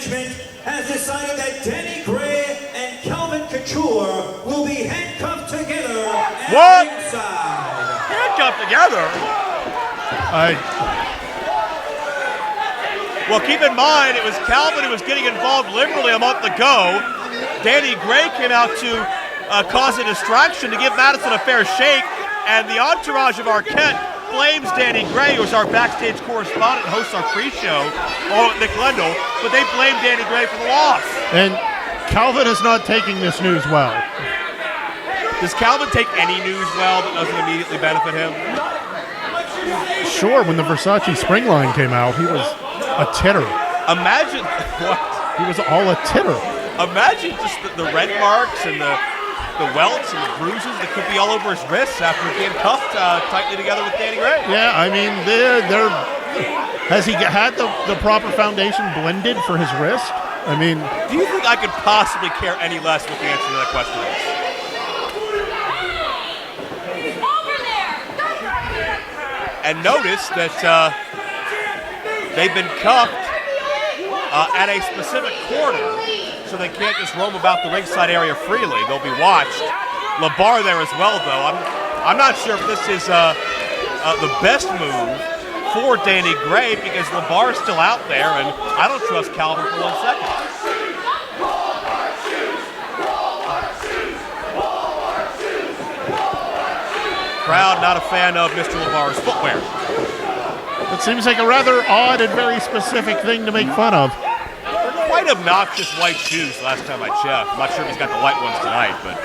management has decided that Danny Gray and Calvin Couture will be handcuffed together at ringside. Handcuffed together? Well, keep in mind, it was Calvin who was getting involved liberally a month ago. Danny Gray came out to cause a distraction to give Madison a fair shake, and the entourage of Arquette blames Danny Gray, who's our backstage correspondent and hosts our pre-show, along with Nick Lendl, but they blame Danny Gray for the loss. And Calvin is not taking this news well. Does Calvin take any news well that doesn't immediately benefit him? Sure, when the Versace spring line came out, he was a titter. Imagine what? He was all a titter. Imagine just the red marks and the welts and the bruises that could be all over his wrists after being cuffed tightly together with Danny Gray. Yeah, I mean, has he had the proper foundation blended for his wrist? I mean, do you think I could possibly care any less what the answer to that question is? And notice that they've been cuffed at a specific corner, so they can't just roam about the ringside area freely. They'll be watched. LeBar there as well, though. I'm not sure if this is the best move for Danny Gray, because LeBar's still out there, and I don't trust Calvin for 1 second. Crowd not a fan of Mr. LeBar's footwear. It seems like a rather odd and very specific thing to make fun of. They're quite obnoxious white shoes last time I checked. I'm not sure if he's got the white ones tonight, but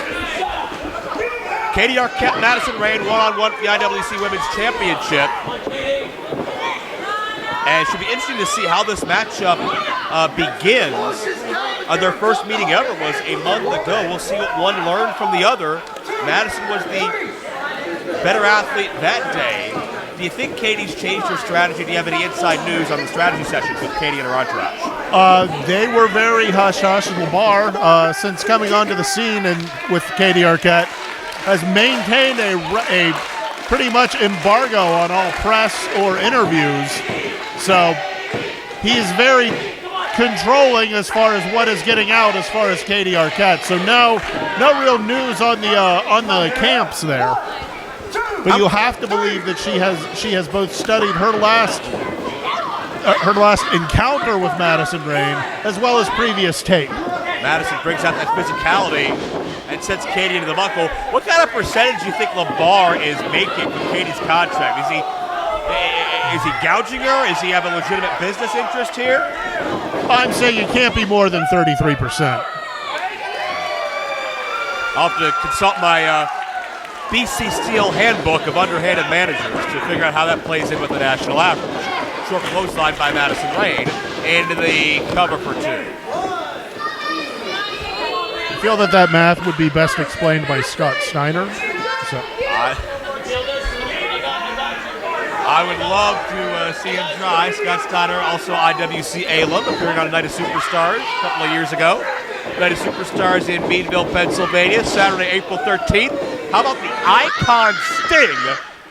Katie Arquette, Madison Rayne, one-on-one for the IWC Women's Championship. And it should be interesting to see how this matchup begins. Their first meeting ever was a month ago. We'll see what one learned from the other. Madison was the better athlete that day. Do you think Katie's changed her strategy? Do you have any inside news on the strategy sessions with Katie and her entourage? They were very hush-hush. LeBar, since coming onto the scene and with Katie Arquette, has maintained a pretty much embargo on all press or interviews. So he is very controlling as far as what is getting out as far as Katie Arquette. So no real news on the camps there. But you have to believe that she has both studied her last encounter with Madison Rayne as well as previous tape. Madison brings out that physicality and sets Katie into the buckle. What kind of percentage do you think LeBar is making from Katie's contract? Is he gouging her? Is he have a legitimate business interest here? I'm saying it can't be more than 33%. I'll have to consult my BC Steel handbook of underhanded managers to figure out how that plays in with the national average. Short clothesline by Madison Rayne into the cover for 2. I feel that math would be best explained by Scott Steiner. So. I would love to see him try. Scott Steiner, also IWC alum, appearing on a Night of Superstars a couple of years ago. Night of Superstars in Meadville, Pennsylvania, Saturday, April 13th. How about the Icon Sting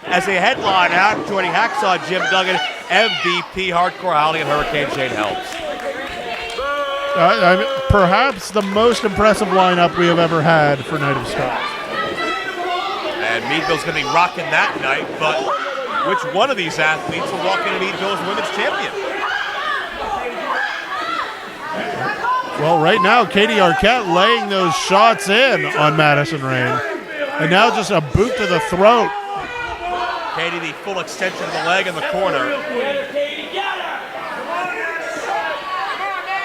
as a headline out, joining Hacksaw Jim Duggan, MVP Hardcore Holly, and Hurricane Shane Helms. Perhaps the most impressive lineup we have ever had for Night of Stars. And Meadville's going to be rocking that night, but which one of these athletes will walk into Meadville as women's champion? Well, right now, Katie Arquette laying those shots in on Madison Rayne. And now just a boot to the throat. Katie, the full extension of the leg in the corner.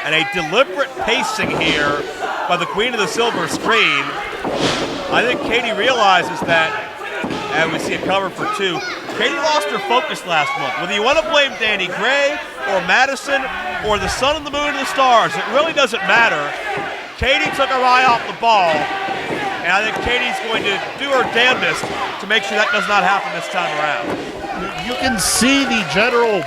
And a deliberate pacing here by the Queen of the Silver Screen. I think Katie realizes that, and we see a cover for 2. Katie lost her focus last month. Whether you want to blame Danny Gray or Madison or the sun and the moon and the stars, it really doesn't matter. Katie took her eye off the ball, and I think Katie's going to do her damnedest to make sure that does not happen this time around. You can see the general,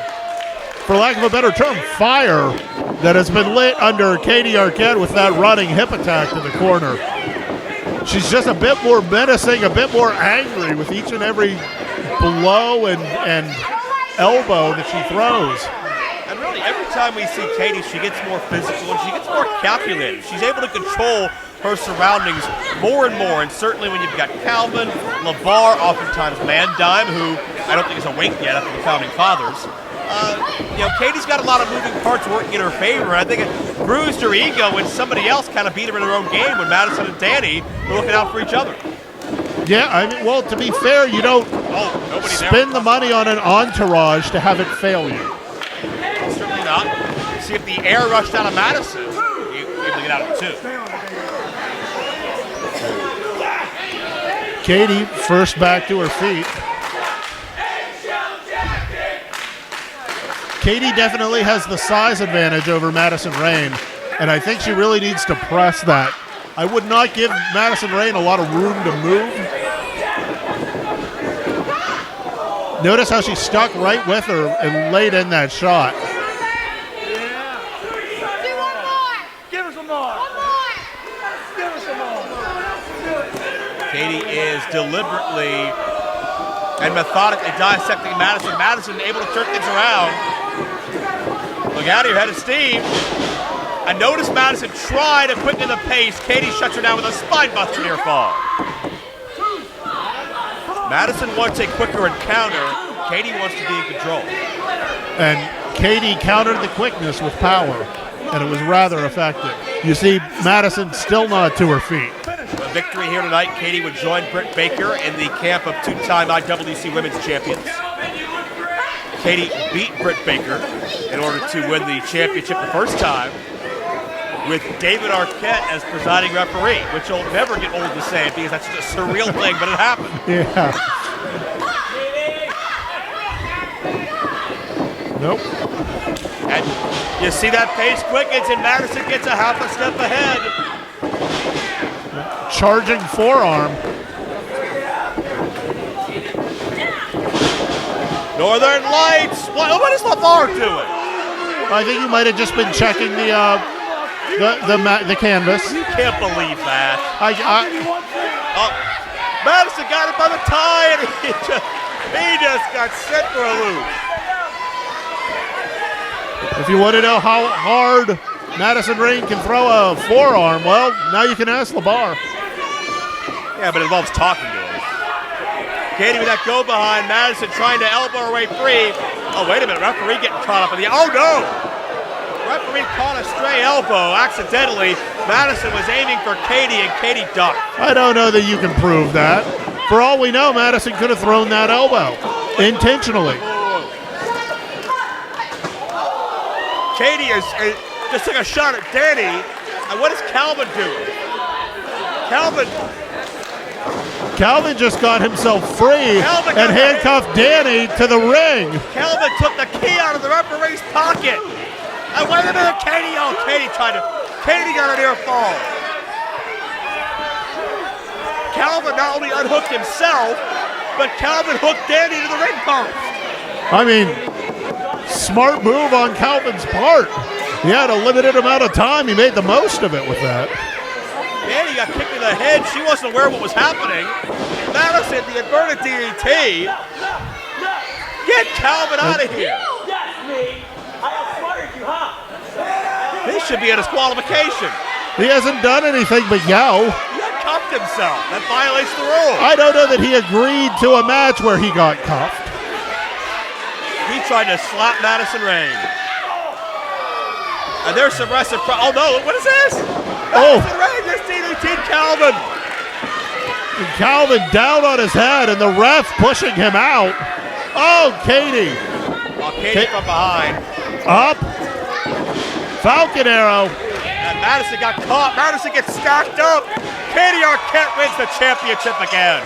for lack of a better term, fire that has been lit under Katie Arquette with that running hip attack to the corner. She's just a bit more menacing, a bit more angry with each and every blow and elbow that she throws. And really, every time we see Katie, she gets more physical and she gets more calculated. She's able to control her surroundings more and more, and certainly when you've got Calvin, LeVar, oftentimes Mandime, who I don't think is awake yet after the founding fathers. Katie's got a lot of moving parts working in her favor. I think it bruised her ego when somebody else kind of beat her in her own game when Madison and Danny were looking out for each other. Yeah, I mean, well, to be fair, you don't spend the money on an entourage to have it fail you. Certainly not. See if the air rushed out of Madison. Able to get out of it, too. Katie first back to her feet. Katie definitely has the size advantage over Madison Rayne, and I think she really needs to press that. I would not give Madison Rayne a lot of room to move. Notice how she stuck right with her and laid in that shot. Yeah. Do one more. Give her some more. One more. Give her some more. Katie is deliberately and methodically dissecting Madison. Madison able to turn things around. Look out here, head of steam. I noticed Madison try to quicken the pace. Katie shuts her down with a spine buster near fall. Madison wants a quicker encounter. Katie wants to be in control. And Katie countered the quickness with power, and it was rather effective. You see Madison still not to her feet. A victory here tonight. Katie would join Britt Baker in the camp of two-time IWC Women's Champions. Katie beat Britt Baker in order to win the championship the first time, with David Arquette as presiding referee, which will never get old to say because that's just a surreal thing, but it happened. Yeah. Nope. And you see that pace quickens, and Madison gets a half a step ahead. Charging forearm. Northern Lights. What is LeVar doing? I think you might have just been checking the canvas. You can't believe that. Madison got it by the tie, and he just got sent for a loop. If you want to know how hard Madison Rayne can throw a forearm, well, now you can ask LeVar. Yeah, but it involves talking to him. Katie with that go behind. Madison trying to elbow her way free. Oh, wait a minute. Referee getting caught up in the... Oh, no! Referee caught a stray elbow accidentally. Madison was aiming for Katie, and Katie ducked. I don't know that you can prove that. For all we know, Madison could have thrown that elbow intentionally. Katie just took a shot at Danny. And what is Calvin doing? Calvin just got himself free and handcuffed Danny to the ring. Calvin took the key out of the referee's pocket. And wait a minute, Katie got a near fall. Calvin not only unhooked himself, but Calvin hooked Danny to the ring post. I mean, smart move on Calvin's part. He had a limited amount of time. He made the most of it with that. Danny got kicked in the head. She wasn't aware of what was happening. Madison, the inverted DDT. Get Calvin out of here. This should be a disqualification. He hasn't done anything but yow. He cuffed himself. That violates the rule. I don't know that he agreed to a match where he got cuffed. He tried to slap Madison Rayne. And there's some reciprocity. Oh no, what is this? Madison Rayne just DDT'd Calvin. And Calvin down on his head and the ref pushing him out. Oh, Katie. Katie from behind. Up. Falcon arrow. And Madison got caught. Madison gets stacked up. Katie Arquette wins the championship again.